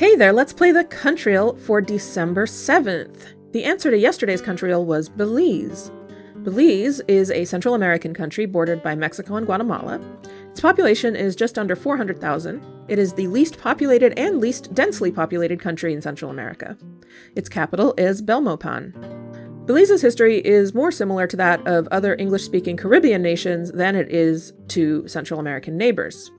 Hey there, let's play the Countryle for December 7th. The answer to yesterday's Countryle was Belize. Belize is a Central American country bordered by Mexico and Guatemala. Its population is just under 400,000. It is the least populated and least densely populated country in Central America. Its capital is Belmopan. Belize's history is more similar to that of other English-speaking Caribbean nations than it is to Central American neighbors.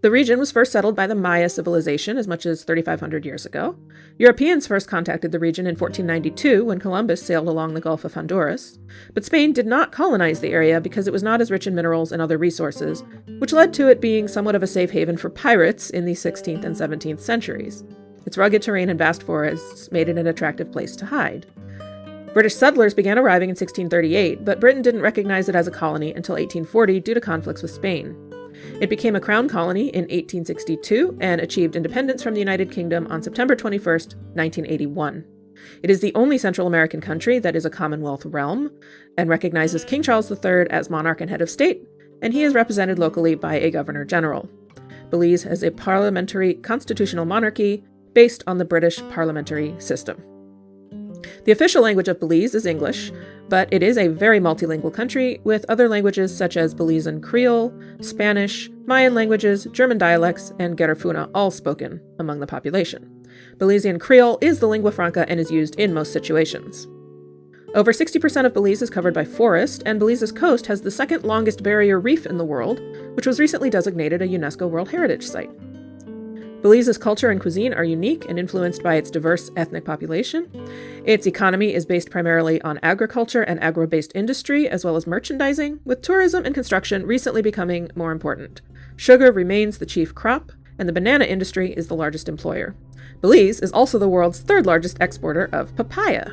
The region was first settled by the Maya civilization as much as 3,500 years ago. Europeans first contacted the region in 1492 when Columbus sailed along the Gulf of Honduras. But Spain did not colonize the area because it was not as rich in minerals and other resources, which led to it being somewhat of a safe haven for pirates in the 16th and 17th centuries. Its rugged terrain and vast forests made it an attractive place to hide. British settlers began arriving in 1638, but Britain didn't recognize it as a colony until 1840 due to conflicts with Spain. It became a crown colony in 1862 and achieved independence from the United Kingdom on September 21, 1981. It is the only Central American country that is a Commonwealth realm and recognizes King Charles III as monarch and head of state, and he is represented locally by a governor-general. Belize has a parliamentary constitutional monarchy based on the British parliamentary system. The official language of Belize is English, but it is a very multilingual country with other languages such as Belizean Creole, Spanish, Mayan languages, German dialects, and Garifuna all spoken among the population. Belizean Creole is the lingua franca and is used in most situations. Over 60% of Belize is covered by forest, and Belize's coast has the second longest barrier reef in the world, which was recently designated a UNESCO World Heritage Site. Belize's culture and cuisine are unique and influenced by its diverse ethnic population. Its economy is based primarily on agriculture and agro-based industry, as well as merchandising, with tourism and construction recently becoming more important. Sugar remains the chief crop, and the banana industry is the largest employer. Belize is also the world's third largest exporter of papaya.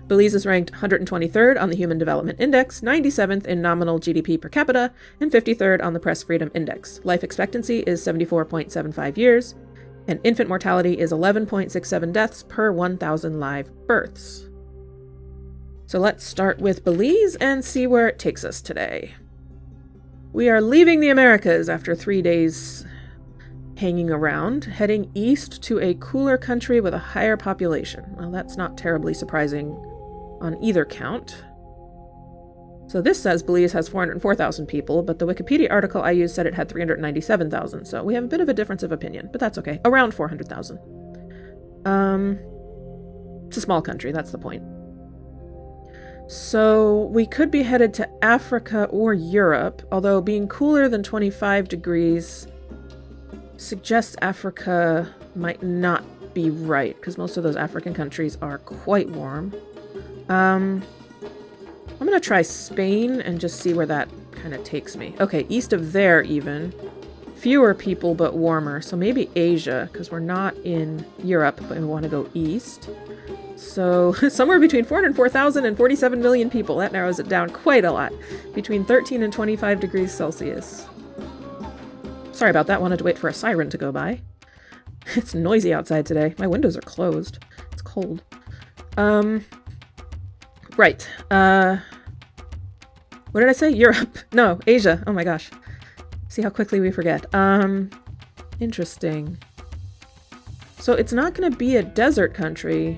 Belize is ranked 123rd on the Human Development Index, 97th in nominal GDP per capita, and 53rd on the Press Freedom Index. Life expectancy is 74.75 years, and infant mortality is 11.67 deaths per 1,000 live births. So let's start with Belize and see where it takes us today. We are leaving the Americas after 3 days hanging around, heading east to a cooler country with a higher population. Well, that's not terribly surprising on either count. So this says Belize has 404,000 people, but the Wikipedia article I used said it had 397,000, so we have a bit of a difference of opinion, but that's okay. Around 400,000. It's a small country, that's the point. So we could be headed to Africa or Europe, although being cooler than 25 degrees suggests Africa might not be right, because most of those African countries are quite warm. I'm going to try Spain and just see where that kind of takes me. Okay, east of there even. Fewer people, but warmer. So maybe Asia, because we're not in Europe, but we want to go east. So somewhere between 404,000 and 47 million people. That narrows it down quite a lot. Between 13 and 25 degrees Celsius. Sorry about that. Wanted to wait for a siren to go by. It's noisy outside today. My windows are closed. It's cold. Right. What did I say? Europe. No, Asia. Oh my gosh. See how quickly we forget. Interesting. So it's not going to be a desert country.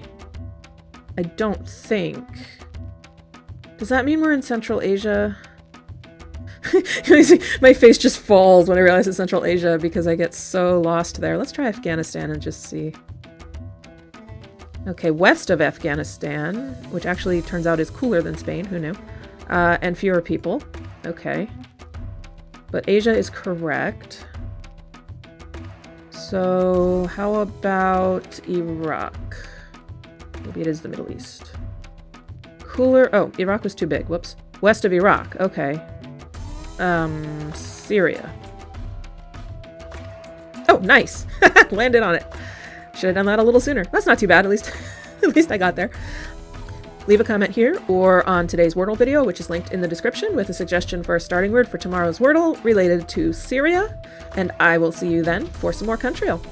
I don't think. Does that mean we're in Central Asia? My face just falls when I realize it's Central Asia because I get so lost there. Let's try Afghanistan and just see. Okay, west of Afghanistan, which actually turns out is cooler than Spain, who knew? And fewer people. Okay. But Asia is correct. So how about Iraq? Maybe it is the Middle East. Cooler. Oh, Iraq was too big. Whoops. West of Iraq. Okay. Syria. Oh, nice. Landed on it. Should have done that a little sooner. That's not too bad, at least I got there. Leave a comment here or on today's Wordle video, which is linked in the description, with a suggestion for a starting word for tomorrow's Wordle related to Syria, and I will see you then for some more Countryle.